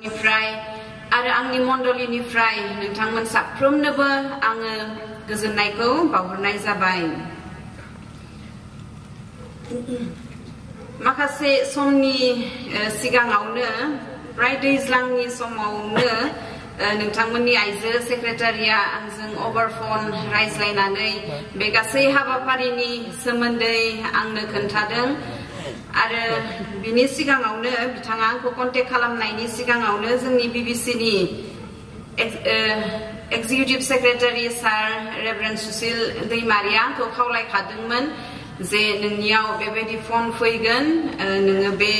आरो आंनि मण्डलिनिफ्राय नोंथांमोन साफ्रोमनोबो आङो गोजोननायखौ बावहरनाय जाबाय। माखासे समनि सिगाङावनो प्राय दैज्लांनि समावनो नोंथांमोननि आइजो सेक्रेटारिया आंजों अभारफन रायज्लायनानै बे गासै हाबाफारिनि सोमोन्दै आंनो खोन्थादों आरो बिनि सिगाङावनो बिथाङा आंखौ कन्टेक्ट खालामनायनि सिगाङावनो जोंनि बिबिसिनि एक्जिकिउटिभ सेक्रेटारि सार रेभारेन्ड सुसिल दैमारिया आंखौ खावलायखादोंमोन जे नोंनियाव बेबायदि फन फैगोन नोङो बे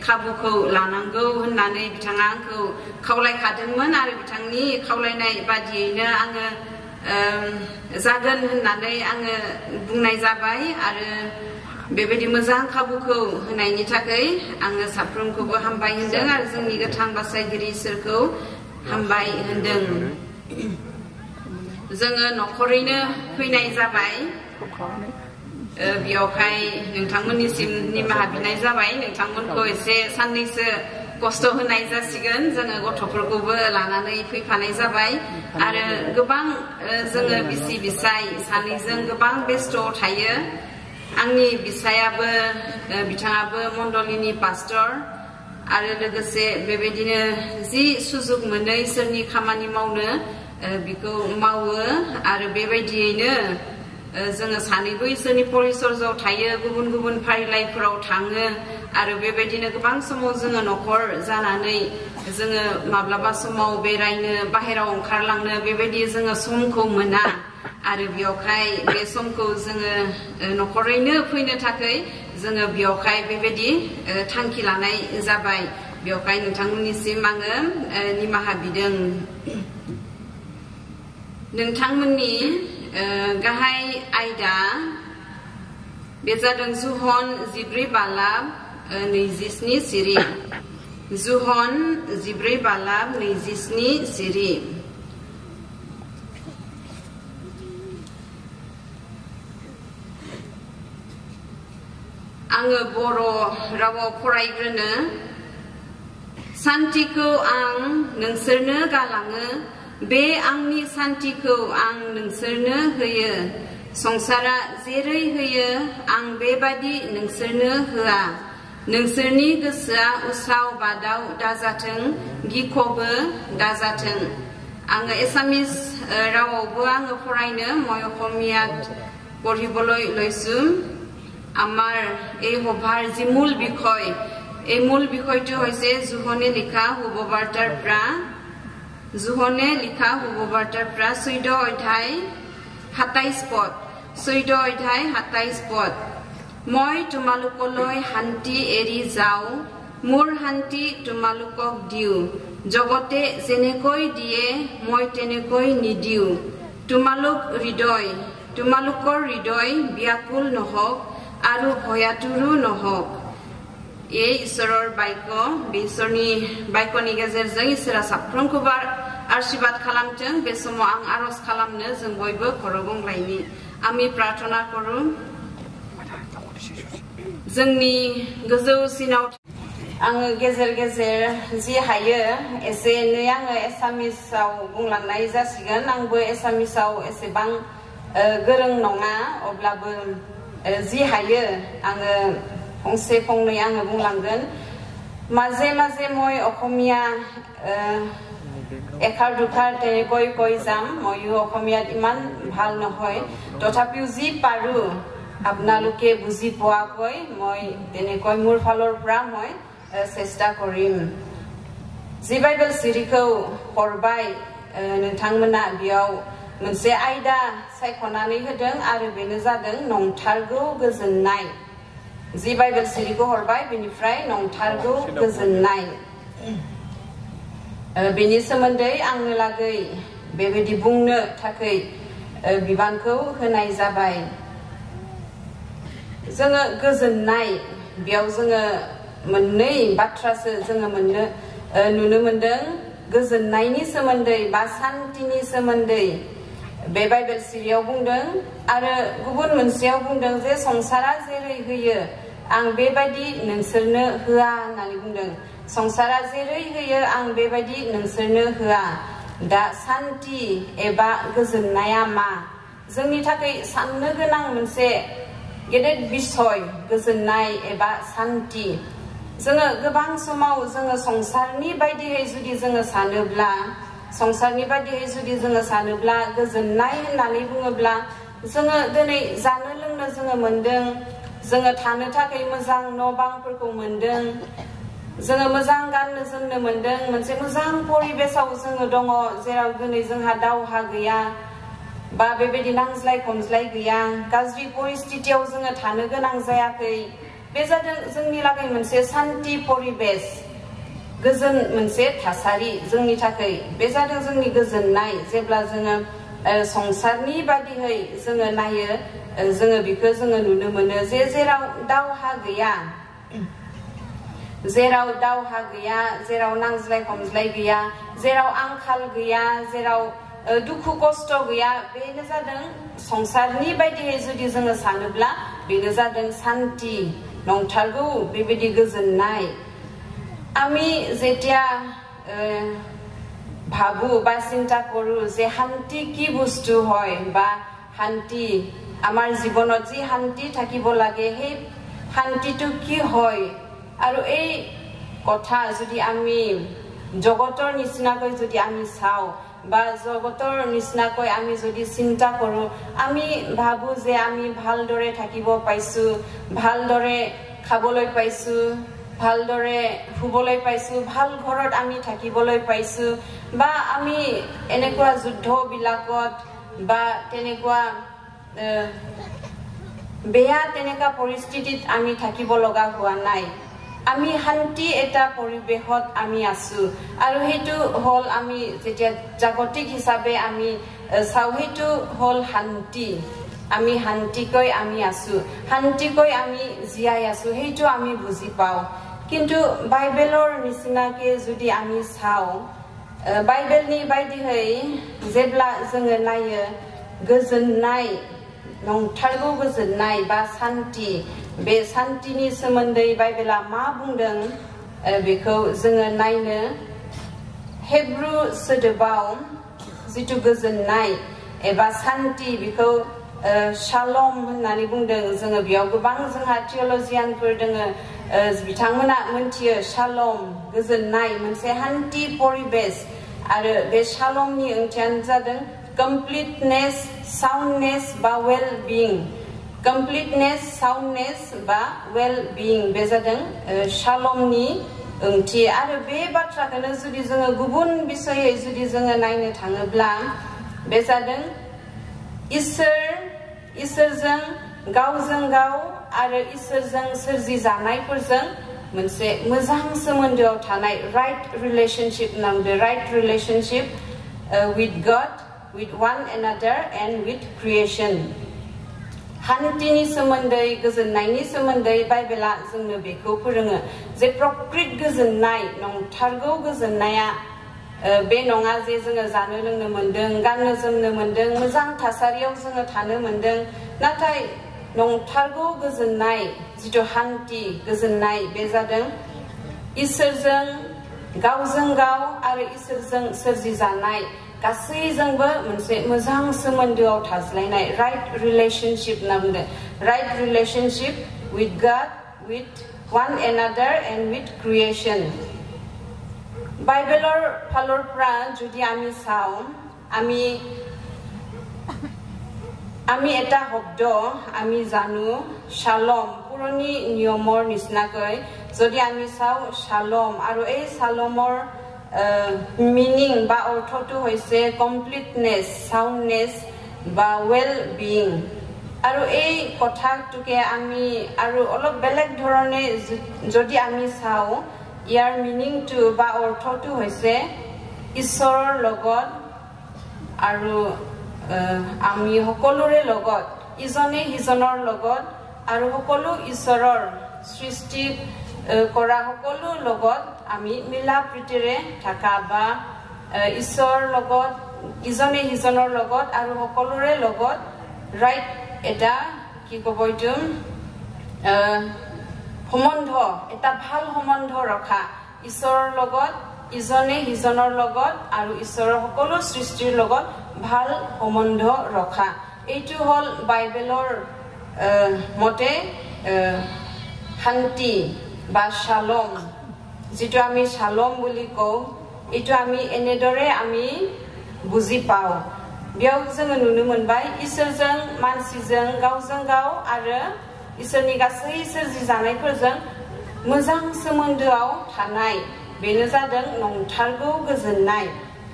खाबुखौ लानांगौ होननानै बिथाङा आंखौ खावलायखादोंमोन आरो बिथांनि खावलायनाय बादियैनो आङो जागोन होननानै आङो बुंनाय जाबाय आरो बेबायदि मोजां खाबुखौ होनायनि थाखाय आङो साफ्रोमखौबो हामबाय होनदों आरो जोंनि गोथां बासायगिरि इसोरखौ हामबाय होनदों। जोङो न'खरैनो फैनाय जाबाय बेयावहाय नोंथांमोननिसिम निमाहा बिनाय जाबाय नोंथांमोनखौ एसे साननैसो खस्थ' होनाय जासिगोन जोङो गथ'फोरखौबो लानानै फैफानाय जाबाय आरो गोबां जोङो बिसि बिसाय सानैजों गोबां बेस्थ' थायो। आंनि बिसायाबो बिथाङाबो मण्डलिनि पास्टर आरो लोगोसे बेबायदिनो जि सुजुग मोनो इसोरनि खामानि मावनो बिखौ मावो आरो बेबायदियैनो जोङो सानैबो इसोरनि परिसरजआव थायो गुबुन गुबुन फारिलाइफोराव थाङो आरो बेबायदिनो गोबां समाव जोङो न'खर जानानै जोङो माब्लाबा समाव बेरायनो बाहेराव ओंखारलांनो बेबायदि जोङो समखौ मोना आरो बेयावहाय बे समखौ जोङो न'खरैनो फैनो थाखाय जोङो बेयावहाय बेबायदि थांखि लानाय जाबाय। बेयावहाय नोंथांमोननिसिम आङो निमाहा बिदों। नोंथांमोननि गाहाय आयदा बे जादों जुहन 14 बालाब 27 सिरि। जुहन 14 बालाब 27 सिरि। आङो बर' रावाव फरायग्रोनो। सान्थिखौ आं नोंसोरनो गालाङो बे आंनि सान्थिखौ आं नोंसोरनो होयो संसारा जेरै होयो आं बेबादि नोंसोरनो होआ नोंसोरनि गोसोआ उसाव बादाव दाजाथों गिखबो दाजाथों। आङो एसामिस रावावबो आङो फरायनो মই অসমীয়াত পঢ়িবলৈ লৈছো। আমাৰ এই সভাৰ যি মূল বিষয় এই মূল বিষয়টো হৈছে জুহনে লিখা শুভবাৰ্তাৰ পৰা জুহনে লিখা শুভবাৰ্তাৰ পৰা 14 অধ্যায় 27 পদ 14 অধ্যায় 27 পদ। মই তোমালোকলৈ শান্তি এৰি যাওঁ মোৰ শান্তি তোমালোকক দিও জগতে যেনেকৈ দিয়ে মই তেনেকৈ নিদিও তোমালোকৰ হৃদয় ব্যাকুল নহওক আৰু ভয়াতুৰো নহওক। এই ঈশ্বৰৰ বাক্য ঈশ্বৰनि बायकनि गेजेरजों इसोरा साफ्रोमखौबो आशीर्वाद खालामथों। बे समाव आं आरज खालामनो जों बयबो खर' गंग्लायनि आमी प्रार्थना करू। जोंनि गोजौसिनाव आङो गेजेर गेजेर जि हायो एसे एनै आङो एसामिसाव बुंलांनाय जासिगोन। आंबो एसामिसाव एसेबां गोरों नङा अब्लाबो जि हायो आङो फंसे फंनै आङो बुंलांगोन। মাজে মাজে মই অসমীয়া এখাৰ দুখাৰ তেনেকৈ কৈ যাম। ময়ো অসমীয়াত ইমান ভাল নহয় তথাপিও যি পাৰো আপোনালোকে বুজি পোৱাকৈ মই তেনেকৈ মোৰ ফালৰ পৰা মই চেষ্টা কৰিম। जि बाइबेल सिरिखौ हरबाय नोंथांमोना बेयाव मोनसे आयदा सायख'नानै होदों आरो बेनो जादों नंथारगौ गोजोननाय। जि बाइबेल सिरिखौ हरबाय बेनिफ्राय नंथारगौ गोजोननाय बेनि सोमोन्दै आंनो लागै बेबायदि बुंनो थाखाय बिबानखौ होनाय जाबाय। जोङो गोजोननाय बेयाव जोङो मोननै बाथ्रासो जोङो नुनो मोनदों। गोजोननायनि सोमोन्दै बा शान्तिनि सोमोन्दै बे बाइबेल सिरियाव बुंदों आरो गुबुन मोनसेयाव बुंदों जे संसारा जेरै होयो आं बेबायदि नोंसोरनो होआ होननानै बुंदों संसारा जेरै होयो आं बेबायदि नोंसोरनो होआ दा सान्ति एबा गोजोननाया मा जोंनि थाखाय साननो गोनां मोनसे गेदेर बिसय गोजोननाय एबा सान्ति जोङो गोबां समाव जोङो संसारनि बायदियै जुदि जोङो सानोब्ला संसारनि बायदियै जुदि जोङो सानोब्ला गोजोननाय होननानै बुङोब्ला जोङो दिनै जानो लोंनो जोङो मोनदों जोङो थानो थाखाय मोजां न' बांफोरखौ मोनदों जोङो मोजां गाननो जोमनो मोनदों मोनसे मोजां परिबेसाव जोङो दङ जेराव दिनै जोंहा दावहा गैया बा बेबायदि नांज्लाय खमज्लाय गैया गाज्रि परिस्थितियाव जोङो थानो गोनां जायाखै बे जादों जोंनि लागै मोनसे सान्ति परिबेस गोजोन मोनसे थासारि जोंनि थाखाय बे जादों जोंनि गोजोननाय जेब्ला जोङो संसारनि बादियै जोङो नायो जोङो बेखौ जोङो नुनो मोनो जे जेराव दावहा गैया जेराव नांज्लाय खमज्लाय गैया जेराव आंखाल गैया जेराव दुखु खस्थ गैया बेनो जादों संसारनि बायदियै जुदि जोङो सानोब्ला बेनो जादों सान्ति नंथारगौ बेबायदि गोजोननाय आमी जेतिया भाबु बा चिंता करू जे शांति की बस्तु হয় বা শান্তি আমাৰ জীৱনত যি শান্তি থাকিব লাগে সেই শান্তিটো কি হয় আৰু এই কথা যদি আমি জগতৰ নিচিনাকৈ যদি আমি চাও বা জগতৰ নিচিনাকৈ আমি যদি চিন্তা কৰো আমি ভাবো যে আমি ভালদৰে থাকিব পাইছো ভালদৰে খাবলৈ পাইছো ভালদৰে শুবলৈ পাইছো ভাল ঘৰত আমি থাকিবলৈ পাইছো বা আমি এনেকুৱা যুদ্ধ বিলাকত বা তেনেকুৱা বেয়া তেনেকা পৰিস্থিতিত আমি থাকিব লগা হোৱা নাই আমি শান্তি এটা পৰিবেশত আমি আছো আৰু হেতু হল আমি যেতিয়া জাগতিক হিচাপে আমি চাওহিতু হল শান্তি আমি শান্তিকৈ আমি আছো শান্তিকৈ আমি জিয়াই আছো হেতু আমি বুজি পাও কিন্তু বাইবেলৰ নিচিনাকে যদি আমি চাও বাইবেলनि बायदियै जेब्ला जोङो नायो गोजोननाय नंथारगौ गोजोननाय बा शान्ति बे शान्तिनि सोमोन्दै बाइबेला मा बुंदों बेखौ जोङो नायनो हेब्रु सोदोबाव जितु गोजोननाय एबा शान्ति बेखौ शालम होननानै बुंदों जोङो बेयाव गोबां जोंहा थियोलजियानफोर दोङो बिथांमोना मोनथियो शालम गोजोननाय मोनसे शान्ति परिबेस आरो बे शालमनि ओंथियानो जादों कमप्लिटनेस साउन्डनेस बा वेल बीइंग कमप्लिटनेस साउन्डनेस बा वेल बीइंग बे जादों शालमनि ओंथि आरो बे बाथ्राखौनो जुदि जोङो गुबुन बिसयै जुदि जोङो नायनो थाङोब्ला बे जादों इसोरजों गावजों गाव आरो इसोरजों सोरजि जानायफोरजों मोनसे मोजां सोमोन्दोआव थानाय राइट रिलेशनशिप नांगौ right relationship with God with one another and with creation शान्तिनि सोमोन्दै गोजोननायनि सोमोन्दै बाइबेला जोंनो बेखौ फोरोङो जे प्रकृत गोजोननाय नंथारगौ गोजोननाया बे नङा जे जोङो जानो लोंनो मोनदों गाननो जोमनो मोनदों मोजां थासारियाव जोङो थानो मोनदों नाथाय नंथारगौ गोजोननाय जितु शान्ति गोजोननाय बे जादों इसोरजों गावजों गाव आरो इसोरजों सोरजि जानाय गासैजोंबो मोनसे मोजां सोमोन्दोआव थाज्लायनाय राइट रिलेशनशिप होनना बुंदों right relationship with God with one another and with creation বাইবেলৰ ফালৰ পৰা যদি আমি চাও আমি এটা শব্দ আমি জানো শালম পুৰণি নিয়মৰ নিচিনাকৈ যদি আমি চাও শালম আৰু এই শালমৰ মিনিং বা অৰ্থটো হৈছে কমপ্লিটনেস সাউন্ডনেস বা ওয়েল বিইং আৰু এই কথাটোকে আমি আৰু অলপ বেলেগ ধৰণে যদি আমি চাও ইয়াৰ মিনিংটো বা অৰ্থটো হৈছে ঈশ্বৰৰ লগত আৰু আমি সকলোৰে লগত ইজনে সিজনৰ লগত আৰু সকলো ঈশ্বৰৰ সৃষ্টি কৰা সকলো লগত আমি মিলা প্ৰীতিৰে থাকা বা ঈশ্বৰৰ লগত ইজনে সিজনৰ লগত আৰু সকলোৰে লগত ৰাইট এটা কি কব এইটো সম্বন্ধ এটা ভাল সম্বন্ধ ৰখা ঈশ্বৰৰ লগত ইজনে সিজনৰ লগত আৰু ঈশ্বৰৰ সকলো সৃষ্টিৰ লগত ভাল সম্বন্ধ ৰখা এইটো হল বাইবেলৰ মতে শান্তি বা শালম যেটো আমি শালম বুলি কও এটো আমি এনেদৰে আমি বুজি পাও बेयाव जोङो नुनो मोनबाय इसोरजों मानसिजों गावजों गाव आरो इसोरनि गासै सोरजि जानायफोरजों मोजां सोमोन्दोआव थानाय बेनो जादों नंथारगौ गोजोननाय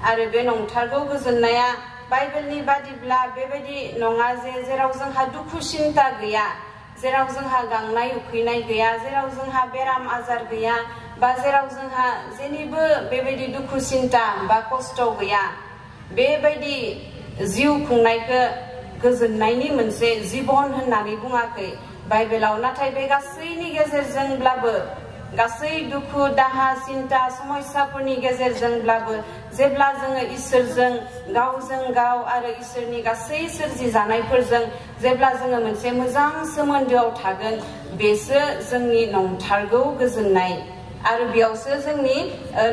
आरो बे नंथारगौ गोजोननाया बाइबेलनि बादिब्ला बेबायदि नङा जे जेराव जोंहा दुखु सिन्ता गैया जेराव जोंहा गांनाय उखैनाय गैया जेराव जोंहा बेराम आजार गैया बा जेराव जोंहा जेनिबो बेबायदि दुखु सिन्ता बा खस्थ गैया बेबायदि जिउ खुंनायखौ गोजोननायनि मोनसे जीवन होननानै बुङाखै बाइबेलाव नाथाय बे गासैनि गेजेरजोंब्लाबो गासै दुखु दाहा सिन्ता समस्याफोरनि गेजेरजोंब्लाबो जेब्ला जोङो इसोरजों गावजों गाव आरो इसोरनि गासै सोरजि जानायफोरजों जेब्ला जोङो मोनसे मोजां सोमोन्दोआव थागोन बेसो जोंनि नंथारगौ गोजोननाय आरो बेयावसो जोंनि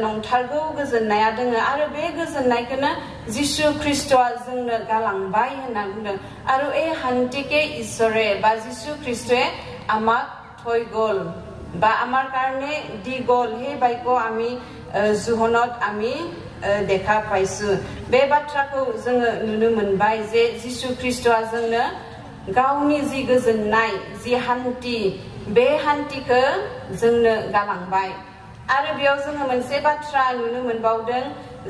नंथारगौ गोजोननाया दोङो आरो बे गोजोननायखौनो जिसु ख्रिस्टआ जोंनो गालांबाय होनना बुंदों आरो ए हान्तिके ঈশ্বৰে বা जिसु ख्रिस्टয়ে আমাক থৈ গল বা আমাৰ কাৰণে দি গল হে বাক্য আমি जुहनत আমি দেখা পাইছো बे बाथ्राखौ जोङो नुनो मोनबाय जे जिसु ख्रिस्टआ जोंनो गावनि जि गोजोननाय जि हान्ति बे हान्तिखौ जोंनो गालांबाय आरो बेयाव जोङो मोनसे बाथ्रा नुनो मोनबावदों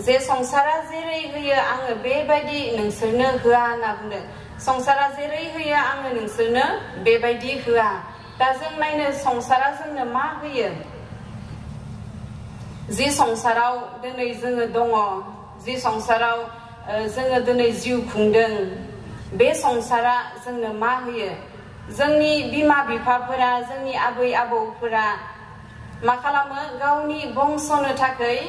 जे संसारा जेरै होयो आङो बेबायदि नोंसोरनो होआ होनना बुंदों संसारा जेरै होयो आङो नोंसोरनो बेबायदि होआ दा जों नायनो संसारा जोंनो मा होयो जि संसाराव दिनै जोङो दङ जि संसाराव जोङो दिनै जिउ खुंदों बे संसारा जोंनो मा होयो जोंनि बिमा बिफाफोरा जोंनि आबै आबौफोरा मा खालामो गावनि बंसनो थाखाय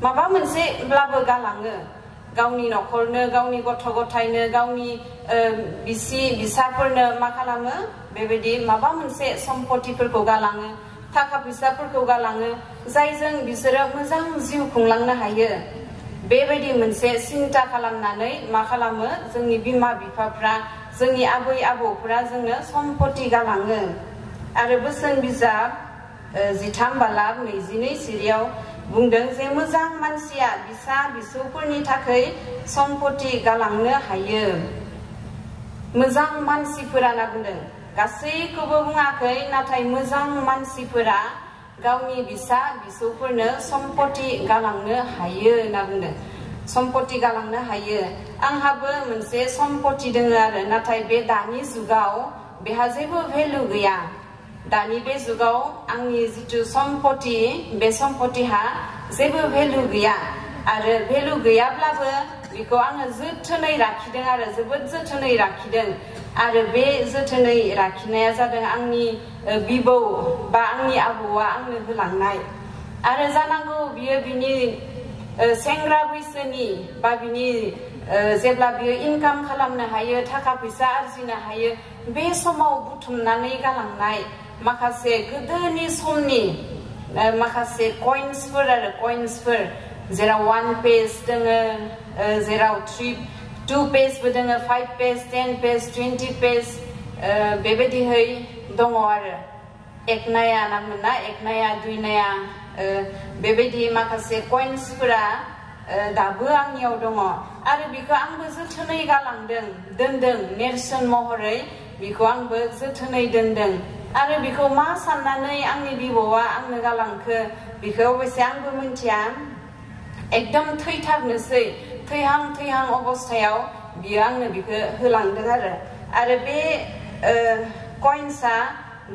माबा मोनसेब्लाबो गालाङो गावनि नखरनो गावनि गथ' गथायनो गावनि बिसि बिसाफोरनो मा खालामो बेबायदि माबा मोनसे सम्पतिफोरखौ गालाङो थाखा फैसाफोरखौ गालाङो जायजों बिसोरो मोजां जिउ खुंलांनो हायो बेबायदि मोनसे सिन्ता खालामनानै मा खालामो जोंनि बिमा बिफाफ्रा जोंनि आबै आबौफोरा जोंनो सम्पति गालाङो आरो बोसोन बिजाब 13 बालाब 22 सिरियाव बुंदों जे मोजां मानसिया बिसा बिसौफोरनि थाखाय सम्पति गालांनो हायो मोजां मानसिफोरा ना बुंदों गासैखौबो बुङाखै नाथाय मोजां मानसिफोरा गावनि बिसा बिसौफोरनो सम्पति गालांनो हायो ना बुंदों सम्पति गालांनो हायो आंहाबो मोनसे सम्पति दङ आरो नाथाय बे दानि जुगाव बेहा जेबो भेलु गैया दानि बे जुगाव आंनि जितु सम्पति बे सम्पतिहा जेबो भेलु गैया आरो भेलु गैयाब्लाबो बेखौ आङो जोथोनै लाखिदों आरो जोबोद जोथोनै लाखिदों आरो बे जोथोनै लाखिनाया जादों आंनि बिबौ बा आंनि आबौआ आंनो होलांनाय आरो जानांगौ बियो बिनि सेंग्रा बैसोनि बा बिनि जेब्ला बियो इनकाम खालामनो हायो थाखा फैसा आरजिनो हायो बे समाव बुथुमनानै गालांनाय माखासे गोदोनि समनि माखासे कइन्सफोर आरो कइन्सफोर जेराव 1 पेज दोङो जेराव 2 पेजबो दोङो 5 पेज 10 पेज 20 पेज बेबायदिहै दङ आरो एकनाया नाममोन ना एकनाया दुइनाया बेबायदि माखासे कइन्सफोरा दाबो आंनियाव दङ आरो बेखौ आंबो जोथोनै गालांदों दोनदों नेरसोन महरै बेखौ आंबो जोथोनै दोनदों आरो बेखौ मा साननानै आंनि बिबौआ आंनो गालांखो बेखौ अबयसे आंबो मिन्थिया एकदम थैथारनोसै थैहां अबस्थायाव बियो आंनो बेखौ होलांदों आरो बे कइन्सआ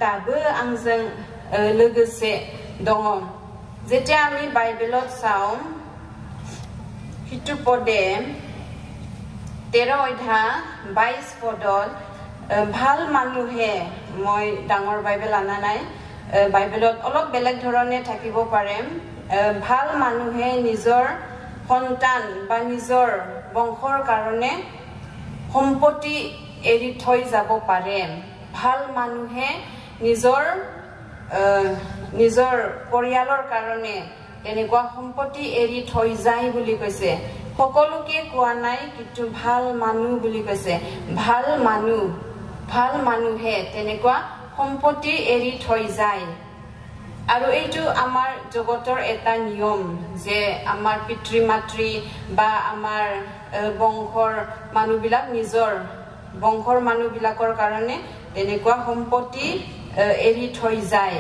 दाबो आंजों लोगोसे दङ যেতিয়া আমি বাইবেলত চাওঁ হিতুপদে 13 অধ্যায় 22 পদত ভাল মানুহে মই ডাঙৰ বাইবেল আনা নাই বাইবেলত অলপ বেলেগ ধৰণে থাকিব পাৰে ভাল মানুহে নিজৰ সন্তান বা নিজৰ বংশৰ কাৰণে সম্পত্তি এৰি থৈ যাব পাৰে ভাল মানুহে নিজৰ নিজৰ পৰিয়ালৰ কাৰণে তেনেকুৱা সম্পত্তি এৰি থৈ যায় বুলি কৈছে সকলোকে কোৱা নাই কিন্তু ভাল মানুহ বুলি কৈছে ভাল মানুহে তেনেকুৱা সম্পত্তি এৰি থৈ যায় আৰু এইটো আমাৰ জগতৰ এটা নিয়ম যে আমাৰ পিতৃ মাতৃ বা আমাৰ বংশৰ মানুহবিলাক নিজৰ বংশৰ মানুহবিলাকৰ কাৰণে তেনেকুৱা সম্পত্তি এৰি থৈ যায়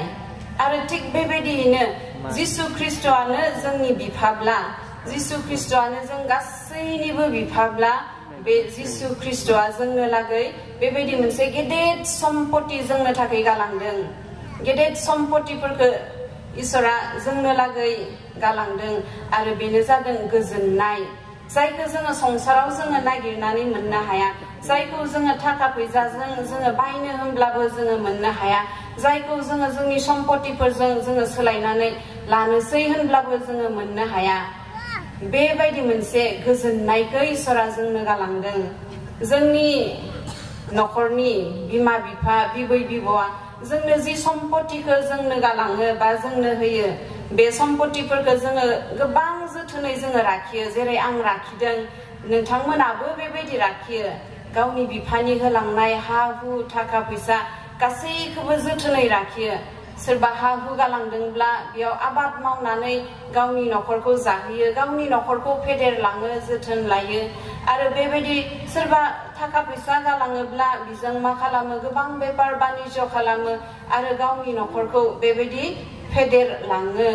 আৰু ঠিক বেबायदिनो যিশু খ্ৰীষ্টানে जोंनि बिफाब्ला যিশু খ্ৰীষ্টাने जों गासैनिबो बिफाब्ला बे যিশু ख्रिस्टआ जोंनो लागै बेबायदि मोनसे गेदेर सम्पत्ति जोंनो थाखाय गालांदों गेदेर सम्पत्तिफोरखौ इसोरा जोंनो लागै गालांदों आरो बेनो जादों गोजोननाय जायखौ जोङो संसाराव जोङो नागिरनानै मोननो हाया जायखौ जोङो थाखा फैसाजों जोङो बायनो होनब्लाबो जोङो मोननो हाया जायखौ जोङो जोंनि सम्पत्तिफोरजों जोङो सोलायनानै लानोसै होनब्लाबो जोङो मोननो हाया बेबायदि मोनसे गोजोननायखौ इसोरा जोंनो गालांदों जोंनि नखरनि बिमा बिफा बिबै बिबौआ जोंनो जि सम्पत्तिखौ जोंनो गालाङो बा जोंनो होयो बे सम्पत्तिफोरखौ जोङो गोबां जोथोनै जोङो लाखियो जेरै आं लाखिदों नोंथांमोनाबो बेबायदि लाखियो गावनि बिफानि होलांनाय हा हु थाखा फैसा गासैखौबो जोथोनै लाखियो सोरबा हा हु गालांदोंब्ला बेयाव आबाद मावनानै गावनि नखरखौ जाहोयो गावनि नखरखौ फेदेरलाङो जोथोन लायो आरो बेबायदि सोरबा थाखा फैसा गालाङोब्ला बिजों मा खालामो गोबां बेपार बानिज्य खालामो आरो गावनि नखरखौ बेबायदि फेदेरलाङो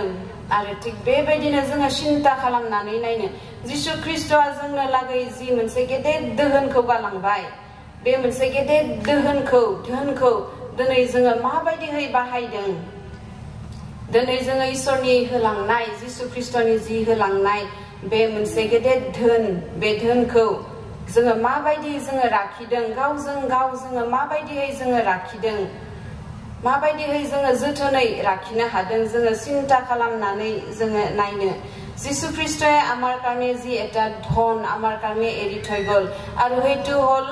आरो थिग बेबायदिनो जोङो सिन्ता खालामनानै नायनो जिशु ख्रिस्टआ जोंनो लागै जि मोनसे गेदेर दोहोनखौ गालांबाय बे मोनसे गेदेर धोनखौ दिनै जोङो माबायदियै बाहायदों दिनै जोङो इसोरनि होलांनाय जिशु ख्रिस्टनि जि होलांनाय बे मोनसे गेदेर धोन बे धोनखौ जोङो माबायदि जोङो लाखिदों गावजों गाव जोङो माबायदियै जोङो लाखिदों माबायदियै जोङो जोथोनै लाखिनो हादों जोङो सिन्ता खालामनानै जोङो नायनो जिशु ख्रिस्टया আমাৰ কাৰণে যি এটা ধন আমাৰ কাৰণে এৰি থৈ গ'ল আৰু সেইটো হ'ল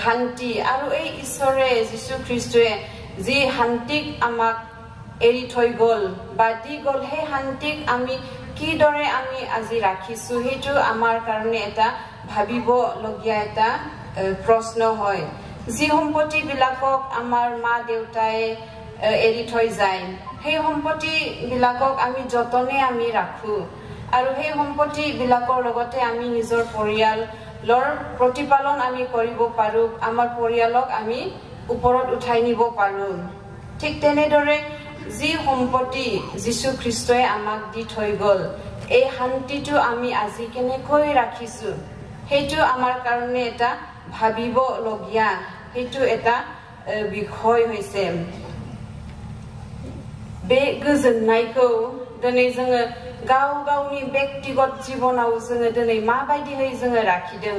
শান্তি আৰু এই ঈশ্বৰে যিশু খ্ৰীষ্টয়ে যি শান্তিক আমাক এৰি থৈ গ'ল বা দি গ'ল সেই শান্তিক আমি কিদৰে আমি আজি ৰাখিছো সেইটো আমাৰ কাৰণে এটা ভাবিবলগীয়া এটা প্ৰশ্ন হয় যি সম্পত্তি বিলাকক আমাৰ মা দেউতাই এৰি থৈ যায় সেই সম্পত্তি বিলাকক আমি যতনে আমি ৰাখো আৰু সেই সম্পত্তি বিলাকৰ লগতে আমি নিজৰ পৰিয়াল লৰ প্ৰতিপালন আমি কৰিব পাৰো আমাৰ পৰিয়ালক আমি ওপৰত উঠাই নিব পাৰো ঠিক তেনেদৰে যি সম্পত্তি যিশু খ্ৰীষ্টই আমাক দি থৈ গ'ল এই শান্তিটো আমি আজি কেনেকৈ ৰাখিছো সেইটো আমাৰ কাৰণে এটা ভাবিবলগীয়া সেইটো এটা বিষয় হৈছে बे गोजोननायखौ दिनै जोङो गाव गावनि व्यक्तिगत जीवनाव जोङो दिनै माबायदियै जोङो लाखिदों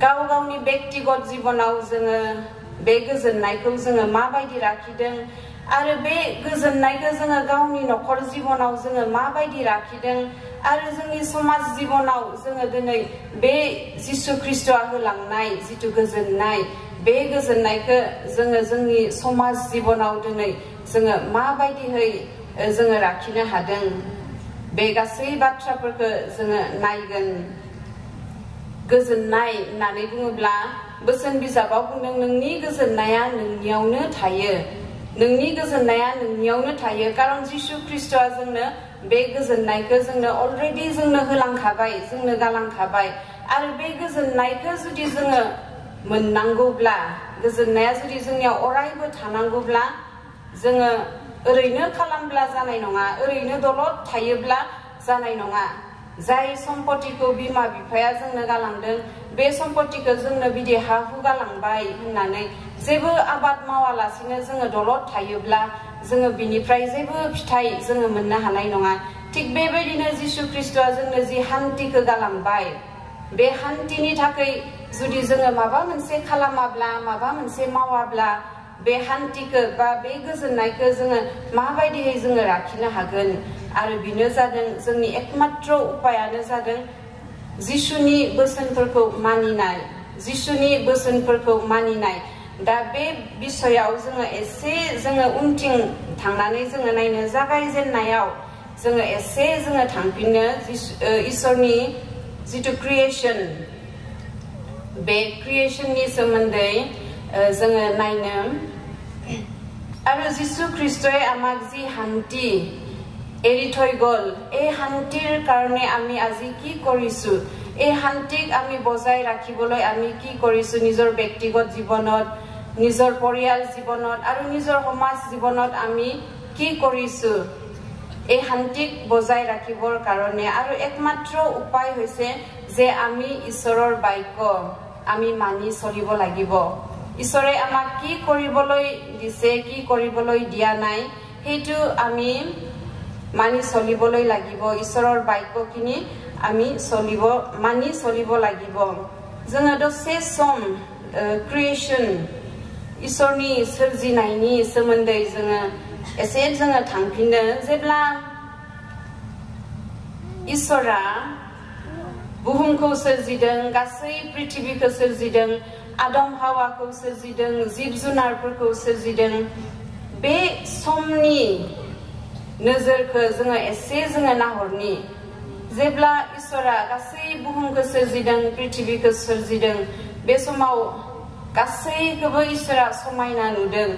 गाव गावनि व्यक्तिगत जीवनाव जोङो बे गोजोननायखौ जोङो माबायदि लाखिदों आरो बे गोजोननायखौ जोङो गावनि नखर जीवनाव जोङो माबायदि लाखिदों आरो जोंनि समाज जीवनाव जोङो दिनै बे जिशु ख्रिस्टआ होलांनाय जितु गोजोननाय बे गोजोननायखौ जोङो जोंनि समाज जीवनाव दिनै जोङो माबायदियै जोङो लाखिनो हादों बे गासै बाथ्राफोरखौ जोङो नायगोन गोजोननाय होननानै बुङोब्ला बोसोन बिजाबाव बुंदों नोंनि गोजोननाया नोंनियावनो थायो नोंनि गोजोननाया नोंनियावनो थायो कारण जिशु ख्रिस्टआ जोंनो बे गोजोननायखौ जोंनो अलरेडि जोंनो होलांखाबाय जोंनो गालांखाबाय आरो बे गोजोननायखौ जुदि जोङो मोननांगौब्ला गोजोननाया जुदि जोंनियाव अरायबो थानांगौब्ला जोङो ओरैनो खालामब्ला जानाय नङा ओरैनो दलद थायोब्ला जानाय नङा जाय सम्पत्तिखौ बिमा बिफाया जोंनो गालांदों बे सम्पत्तिखौ जोंनो बिदि हा हु गालांबाय होननानै जेबो आबाद मावालासिनो जोङो दलद थायोब्ला जोङो बिनिफ्राय जेबो फिथाइ जोङो मोननो हानाय नङा थिग बेबायदिनो जिशु ख्रिस्टआ जोंनो जि शान्तिखौ गालांबाय बे शान्तिनि थाखाय जुदि जोङो माबा मोनसे खालामाब्ला माबा मोनसे मावाब्ला बे शान्तिखौ बा बे गोजोननायखौ जोङो माबायदियै जोङो लाखिनो हागोन आरो बिनो जादों जोंनि एकमात्र उपायानो जादों जिशुनि बोसोनफोरखौ मानिनाय जिशुनि बोसोनफोरखौ मानिनाय दा बे बिषयाव जोङो एसे जोङो उनथिं थांनानै जोङो नायनो जागायजेननायाव जोङो एसे जोङो थांफिनो इसोरनि जितु क्रिएशन बे क्रिएशननि सोमोन्दै जोङो नायनो आरो जिसु ख्ৰীষ্টই আমাক যি শান্তি এৰি থৈ গ'ল এই শান্তিৰ কাৰণে আমি আজি কি কৰিছো এই শান্তিক আমি বজাই ৰাখিবলৈ আমি কি কৰিছো নিজৰ ব্যক্তিগত জীৱনত নিজৰ পৰিয়াল জীৱনত আৰু নিজৰ সমাজ জীৱনত আমি কি কৰিছো এই শান্তিক বজাই ৰাখিবৰ কাৰণে আৰু একমাত্ৰ উপায় হৈছে যে আমি ঈশ্বৰৰ বাক্য আমি মানি চলিব লাগিব ঈশ্বৰে আমাক কি কৰিবলৈ দিছে কি কৰিবলৈ দিয়া নাই হেতু আমি মানি চলিবলৈ লাগিব ঈশ্বৰৰ বাক্যখিনি আমি মানি চলিব লাগিব जोङो दसे सम क्रिएशन इसोरनि सोरजिनायनि सोमोन्दै जोङो एसे जोङो थांफिनो जेब्ला इसोरा बुहुमखौ सोरजिदों गासै पृथ्वीखौ सोरजिदों आदम हावाखौ सोरजिदों जिब जुनारफोरखौ सोरजिदों बे समनि नोजोरखौ जोङो एसे जोङो नाहरनि जेब्ला इसोरा गासै बुहुमखौ सोरजिदों पृथ्वीखौ सोरजिदों बे समाव गासैखौबो इसोरा समायना नुदों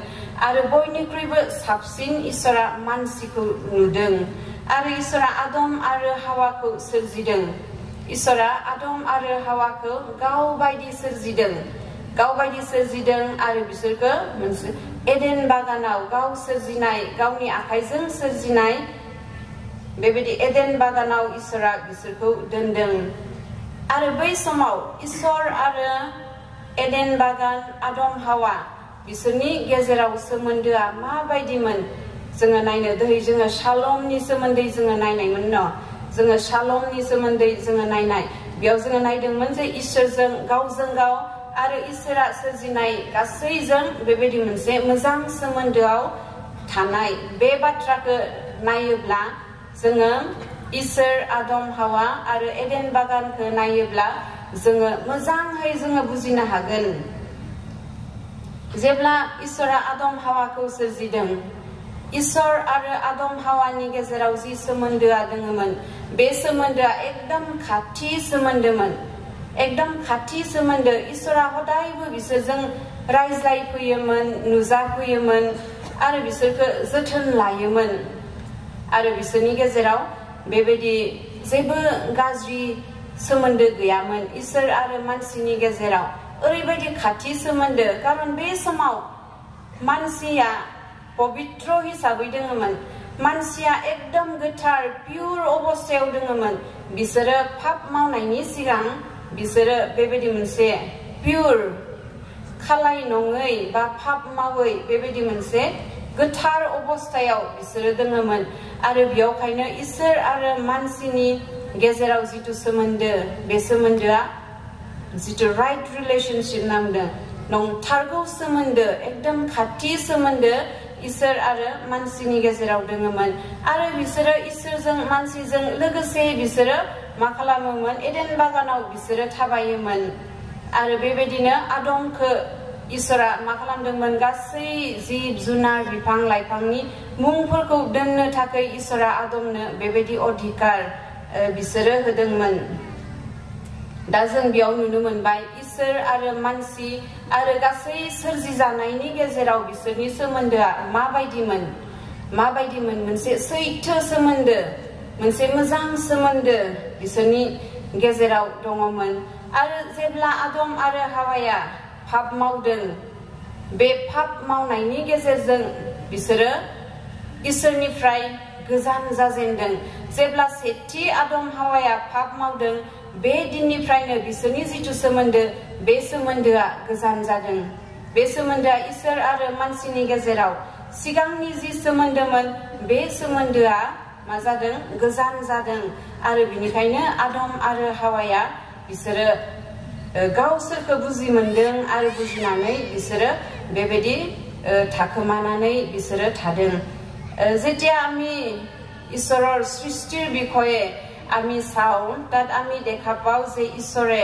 आरो बयनिख्रुइबो साबसिन इसोरा मानसिखौ नुदों आरो इसोरा आदम आरो हावाखौ सोरजिदों इसोरा आदम आरो हावाखौ गावबायदि सोरजिदों आरो बिसोरखौ मोनसे एडेन बागानाव गाव सोरजिनाय गावनि आखाइजों सोरजिनाय बेबायदि एडेन बागानाव इसोरा बिसोरखौ दोनदों आरो बै समाव इसोर आरो एडेन बागान आदम हावा बिसोरनि गेजेराव सोमोन्दोआ माबायदिमोन जोङो नायनो दहै जोङो शालमनि सोमोन्दै जोङो नायनायमोन न जोङो शालमनि सोमोन्दै जोङो नायनाय बेयाव जोङो नायदोंमोन जे इसोरजों गावजों गाव आरो इसोरा सोरजिनाय गासैजों बेबायदि मोनसे मोजां सोमोन्दोआव थानाय बे बाथ्राखौ नायोब्ला जोङो इसोर आदम हावा आरो एडेन बागानखौ नायोब्ला जोङो मोजाङै जोङो बुजिनो हागोन जेब्ला इसोरा आदम हावाखौ सोरजिदों इसोर आरो आदम हावानि गेजेराव जि सोमोन्दोआ दङमोन बे सोमोन्दोआ एकदम खाथि सोमोन्दोमोन एकदम खाथि सोमोन्दो इसोरा हदायबो बिसोरजों रायज्लायफैयोमोन नुजाफैयोमन आरो बिसोरखौ जोथोन लायोमोन आरो बिसोरनि गेजेराव बेबायदि जेबो गाज्रि सोमोन्दो गैयामोन इसोर आरो मानसिनि गेजेराव ओरैबायदि खाथि सोमोन्दो कारण बे समाव मानसिया पवित्र हिसाबै दङमोन मानसिया एकदम गोथार पियर अबस्थायाव दङमोन बिसोरो पाप मावनायनि सिगां बिसोरो बेबायदि मोनसे पियर खालाय नङै बा पाप मावै बेबायदि मोनसे गोथार अबस्थायाव बिसोरो दङमोन आरो बेयावखायनो इसोर आरो मानसिनि गेजेराव जितु सोमोन्दो बे सोमोन्दोआ जितु राइट रिलेशनशिप नामदों नंथारगौ सोमोन्दो एकदम खाथि सोमोन्दो इसोर आरो मानसिनि गेजेराव दङमोन आरो बिसोरो इसोरजों मानसिजों लोगोसे बिसोरो मा खालामोमोन एडेन बागानाव बिसोरो थाबायोमोन आरो बेबायदिनो आदमखौ इसोरा मा खालामदोंमोन गासै जिब जुनार बिफां लाइफांनि मुंफोरखौ दोननो थाखाय इसोरा आदमनो बेबायदि अधिकार बिसोरो होदोंमोन दा जों बेयाव नुनो मोनबाय इसोर आरो मानसि आरो गासै सोरजिजानायनि गेजेराव बिसोरनि सोमोन्दोआ माबायदिमोन मोनसे सैथो सोमोन्दो मोनसे मोजां सोमोन्दो बिसोरनि गेजेराव दङमोन आरो जेब्ला आदम आरो हावाया पाप मावदों बे पाप मावनायनि गेजेरजों बिसोरो इसोरनिफ्राय गोजान जाजेनदों जेब्ला सेथि आदम हावाया पाप मावदों बे दिननिफ्रायनो बिसोरनि जितु सोमोन्दो बे सोमोन्दोआ गोजान जादों बे सोमोन्दोआ इसोर आरो मानसिनि गेजेराव सिगांनि जि सोमोन्दोमोन बे सोमोन्दोआ मा जादों गोजान जादों आरो बिनिखायनो आदम आरो हावाया बिसोरो गावसोरखौ बुजि मोनदों आरो बुजिनानै बिसोरो बेबायदि थाखोमानानै बिसोरो थादों যেতিয়া আমি ঈশ্বৰৰ সৃষ্টিৰ বিষয়ে আমি চাওঁ তাত আমি দেখা পাওঁ যে ঈশ্বৰে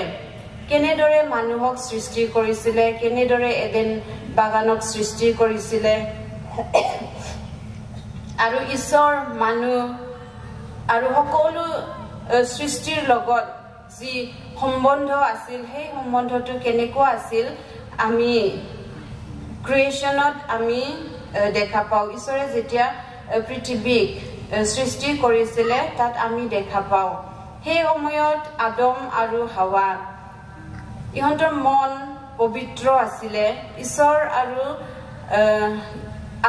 কেনেদৰে মানুহক সৃষ্টি কৰিছিলে কেনেদৰে এডেন বাগানক সৃষ্টি কৰিছিলে আৰু ঈশ্বৰ মানুহ আৰু সকলো সৃষ্টিৰ লগত যি সম্বন্ধ আছিল সেই সম্বন্ধটো কেনেকুৱা আছিল আমি ক্ৰিয়েচনত আমি দেখা পাওঁ ঈশ্বৰে যেতিয়া পৃথিৱীক সৃষ্টি কৰিছিলে তাত আমি দেখা পাওঁ সেই সময়ত আদম আৰু হাৱা ইহঁতৰ মন পবিত্ৰ আছিলে ঈশ্বৰ আৰু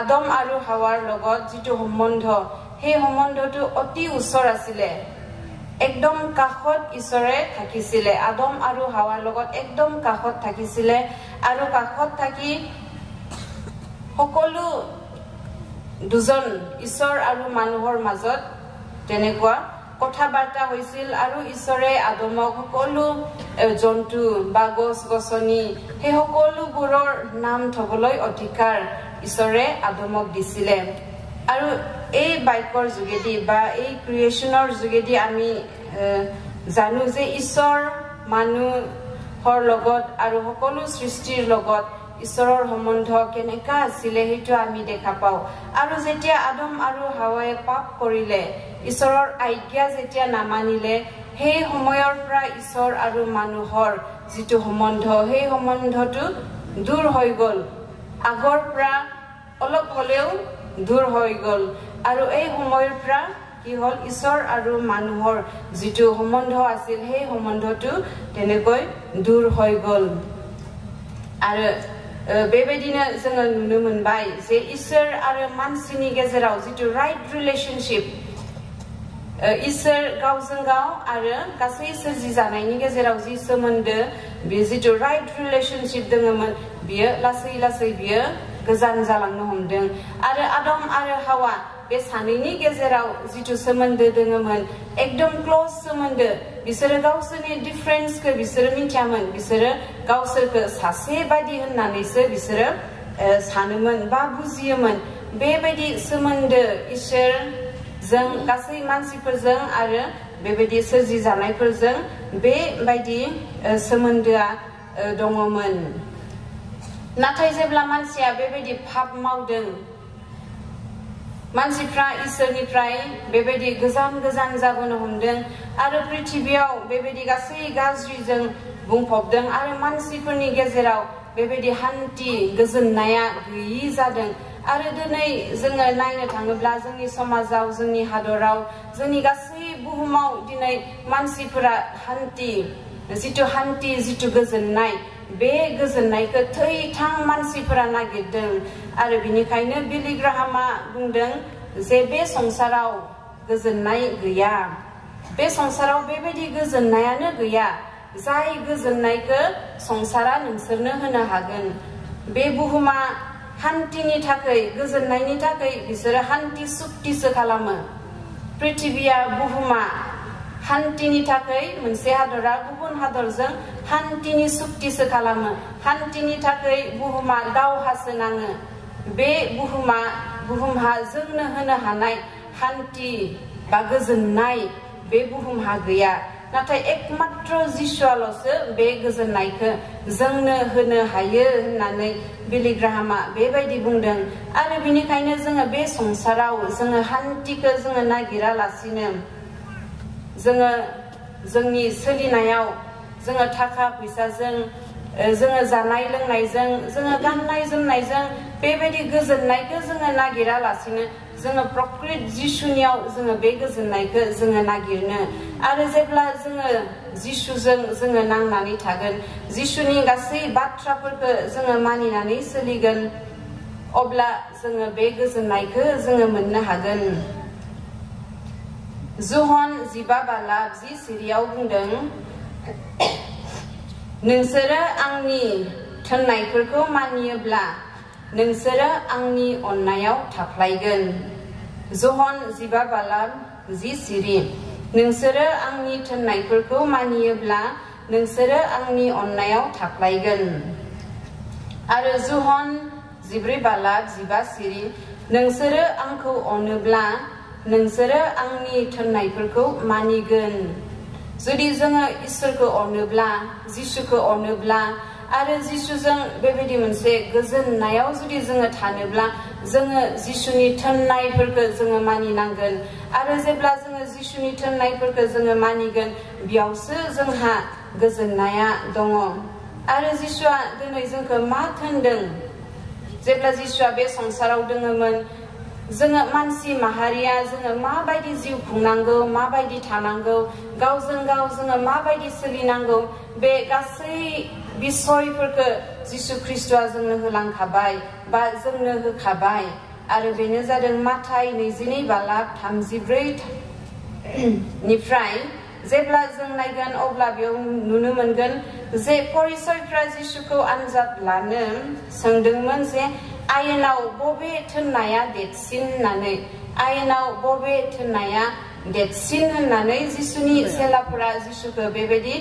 আদম আৰু হাৱাৰ লগত যিটো সম্বন্ধ সেই সম্বন্ধটো অতি ওচৰ আছিলে একদম কাষত ঈশ্বৰে থাকিছিলে আদম আৰু হাৱাৰ লগত একদম কাষত থাকিছিলে আৰু কাষত থাকি সকলো দুজন ঈশ্বৰ আৰু মানুহৰ মাজত তেনেকুৱা কথা বাৰ্তা হৈছিল আৰু ঈশ্বৰে আদমক সকলো জন্তু বা গছ-গছনি সেই সকলোবোৰৰ নাম থবলৈ অধিকাৰ ঈশ্বৰে আদমক দিছিলে আৰু এই বাক্যৰ যোগেদি বা এই ক্ৰিয়েচনৰ যোগেদি আমি জানো যে ঈশ্বৰ মানুহৰ লগত আৰু সকলো সৃষ্টিৰ লগত ঈশ্বৰৰ সম্বন্ধ কেনেকা আছিলে সেইটো আমি দেখা পাওঁ আৰু যেতিয়া আদম আৰু হাৱাই পাপ কৰিলে ঈশ্বৰৰ আজ্ঞা যেতিয়া নামানিলে সেই সময়ৰ পৰা ঈশ্বৰ আৰু মানুহৰ যিটো সম্বন্ধ সেই সম্বন্ধটো দূৰ হৈ গল আগৰ পৰা অলপ হলেও দূৰ হৈ গল আৰু এই সময়ৰ পৰা কি হল ঈশ্বৰ আৰু মানুহৰ যিটো সম্বন্ধ আছিল সেই সম্বন্ধটো তেনেকৈ দূৰ হৈ গল আৰু बेबायदिनो जोङो नुनो मोनबाय जे इसोर आरो मानसिनि गेजेराव जितु राइट रिलेशनशिप इसोर गावजों गाव आरो गासै सोरजि जानायनि गेजेराव जि सोमोन्दो बे जितु राइट रिलेशनशिप दङमोन बियो लासै लासै बियो गोजान जालांनो हमदों आरो आदम आरो हावा बे सानैनि गेजेराव जितु सोमोन्दो दङमोन एकदम क्लोज सोमोन्दो बिसोरो गावसोरनि डिफरेन्सखौ बिसोरो मिथियामोन बिसोरो गावसोरखौ सासे बायदि होननानैसो बिसोरो सानोमोन बा बुजियोमोन बेबायदि सोमोन्दो इसोरजों गासै मानसिफोरजों आरो बेबायदि सोरजि जानायफोरजों बेबायदि सोमोन्दोआ दङमोन नाथाय जेब्ला मानसिया बेबायदि पाप मावदों मानसिफ्रा इसोरनिफ्राय बेबायदि गोजान गोजान जाबोनो हमदों आरो पृथ्वीयाव बेबायदि गासै गाज्रिजों बुंफबदों आरो मानसिफोरनि गेजेराव बेबायदि शान्ति गोजोननाया गैयि जादों आरो दिनै जोङो नायनो थाङोब्ला जोंनि समाजाव जोंनि हादराव जोंनि गासै बुहुमाव दिनै मानसिफोरा शान्ति जितु गोजोननाय बे गोजोननायखौ थैथां मानसिफोरा नागिरदों आरो बिनिखायनो बिलि ग्राहामा बुंदों जे बे संसाराव गोजोननाय गैया बे संसाराव बेबायदि गोजोननायानो गैया जाय गोजोननायखौ संसारा नोंसोरनो होनो हागोन बे बुहुमा शान्तिनि थाखाय गोजोननायनि थाखाय बिसोरो शान्ति सुक्तिसो खालामो पृथ्वीया बुहुमा शान्तिनि थाखाय मोनसे हादरा गुबुन हादरजों शान्तिनि सुक्तिसो खालामो शान्तिनि थाखाय बुहुमा दावहासो नाङो बे बुहुमहा जोंनो होनो हानाय शान्ति बा गोजोननाय बे बुहुमहा गैया नाथाय एकमात्र जिसुआल'सो बे गोजोननायखौ जोंनो होनो हायो होननानै बिलि ग्राहामा बेबायदि बुंदों आरो बिनिखायनो जोङो बे संसाराव जोङो शान्तिखौ जोङो नागिरालासिनो जोङो जोंनि सोलिनायाव जोङो थाखा फैसाजों जोङो जानाय लोंनायजों जोङो गाननाय जोमनायजों बेबायदि गोजोननायखौ जोङो नागिरालासिनो जोङो प्रकृत जिसुनियाव जोङो बे गोजोननायखौ जोङो नागिरनो आरो जेब्ला जोङो जिसुजों जोङो नांनानै थागोन जिसुनि गासै बाथ्राफोरखौ जोङो मानिनानै सोलिगोन अब्ला जोङो बे गोजोननायखौ जोङो मोननो हागोन जुहन 15:10 बुंदों नोंसोरो आंनि थिननायफोरखौ मानियोब्ला नोंसोरो आंनि अननायाव थाफ्लायगोन जुहन 15:10 नोंसोरो आंनि थिननायफोरखौ मानियोब्ला नोंसोरो आंनि अननायाव थाफ्लायगोन आरो जुहन 14:15 नोंसोरो आंखौ अनोब्ला नोंसोरो आंनि थिननायफोरखौ मानिगोन जुदि जोङो इसोरखौ अनोब्ला जिसुखौ अनोब्ला आरो जिसुजों बेबायदि मोनसे गोजोननायाव जुदि जोङो थानोब्ला जोङो जिसुनि थोननायफोरखौ जोङो मानिनांगोन आरो जेब्ला जोङो जिसुनि थोननायफोरखौ जोङो मानिगोन बेयावसो जोंहा गोजोननाया दङ आरो जिसुआ दिनै जोंखौ मा थोनदों जेब्ला जिसुआ बे संसाराव दङमोन जोङो मानसि माहारिया जोङो माबायदि जिउ खुंनांगौ माबायदि थानांगौ गावजों गाव जोङो माबायदि सोलिनांगौ बे गासै बिसयफोरखौ जिसु ख्रिस्टआ जोंनो होलांखाबाय बा जोंनो होखाबाय आरो बेनो जादों माथाइ 22:34 निफ्राय जेब्ला जों नायगोन अब्ला बेयाव नुनो मोनगोन जे फरिसायफ्रा जिसुखौ आनजाद लानो सोंदोंमोन जे आयेनाव बबे थोननाया देरसिन होननानै आयेनाव बबे थोननाया देरसिन होननानै जिसुनि सेलाफोरा जिसुखौ बेबायदि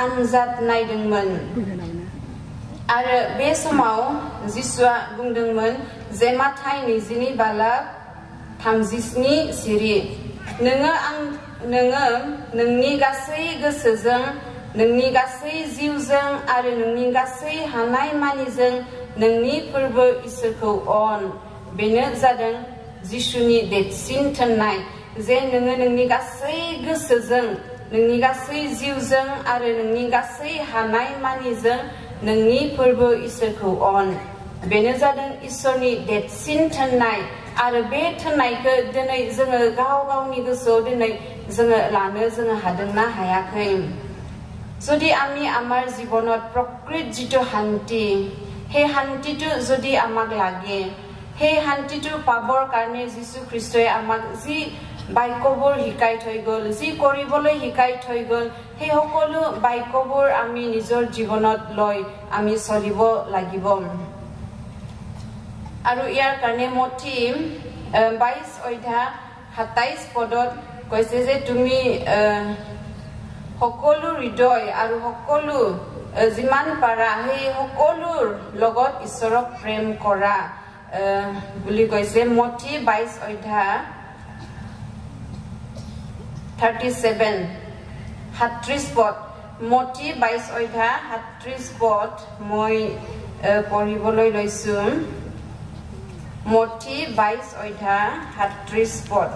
आनजाद नायदोंमोन आरो बे समाव जिसुआ बुंदोंमोन जे माथाइ 22:37 सिरि नोङो नोंनि गासै गोसोजों नोंनि गासै जिउजों आरो नोंनि गासै हानाय मानिजों नोंनि फोरबो इसोरखौ अन बेनो जादों जिसुनि देरसिन थोननाय जे नोङो नोंनि गासै गोसोजों नोंनि गासै जिउजों आरो नोंनि गासै हानाय मानिजों नोंनि फोरबो इसोरखौ अन बेनो जादों इसोरनि देरसिन थोननाय आरो बे थोननायखौ दिनै जोङो गाव गावनि गोसोआव दिनै जोङो लानो जोङो हादोंना हायाखै যদি আমি আমাৰ জীৱনত প্ৰকৃত যিটো শান্তি সেই শান্তিটো যদি আমাক লাগে সেই শান্তিটো পাবৰ কাৰণে যীশু খ্ৰীষ্টই আমাক যি বাক্যবোৰ শিকাই থৈ গ'ল যি কৰিবলৈ শিকাই থৈ গ'ল সেই সকলো বাক্যবোৰ আমি নিজৰ জীৱনত লৈ আমি চলিব লাগিব আৰু ইয়াৰ কাৰণে মঠি 22:27 পদত কৈছে যে তুমি সকলো হৃদয় আৰু সকলো যিমান পাৰা সেই সকলোৰ লগত ঈশ্বৰক প্ৰেম কৰা বুলি কৈছে মঠি 22:37 পদ মঠি 22:37 পদ মই পঢ়িবলৈ লৈছো মঠি 22:37 পদ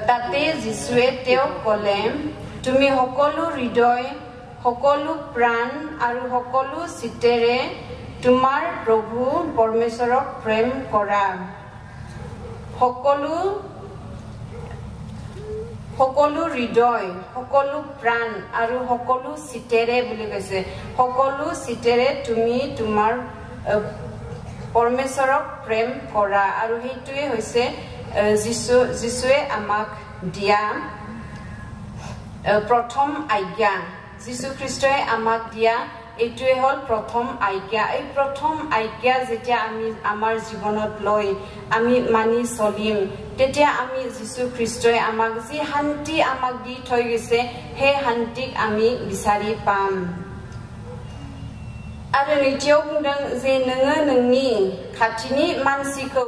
তাতে যিশুৱে তেওঁক ক'লে তুমি সকলো হৃদয় সকলো প্ৰাণ আৰু সকলো চিতেৰে তোমাৰ প্ৰভু পৰমেশ্বৰক প্ৰেম কৰা সকলো হৃদয় সকলো প্ৰাণ আৰু সকলো চিতেৰে বুলি কৈছে সকলো চিতেৰে তুমি তোমাৰ পৰমেশ্বৰক প্ৰেম কৰা আৰু সেইটোৱে হৈছে যিশুৱে আমাক দিয়া প্ৰথম আজ্ঞা যীশু খ্ৰীষ্টই আমাক দিয়া এইটোৱে হ'ল প্ৰথম আজ্ঞা এই প্ৰথম আজ্ঞা যেতিয়া আমি আমাৰ জীৱনত লৈ আমি মানি চলিম তেতিয়া আমি যীশু খ্ৰীষ্টই আমাক যি শান্তি আমাক দি থৈ গৈছে সেই শান্তিক আমি বিচাৰি পাম आरो नैथियाव बुंदों जे नोङो नोंनि खाथिनि मानसिखौ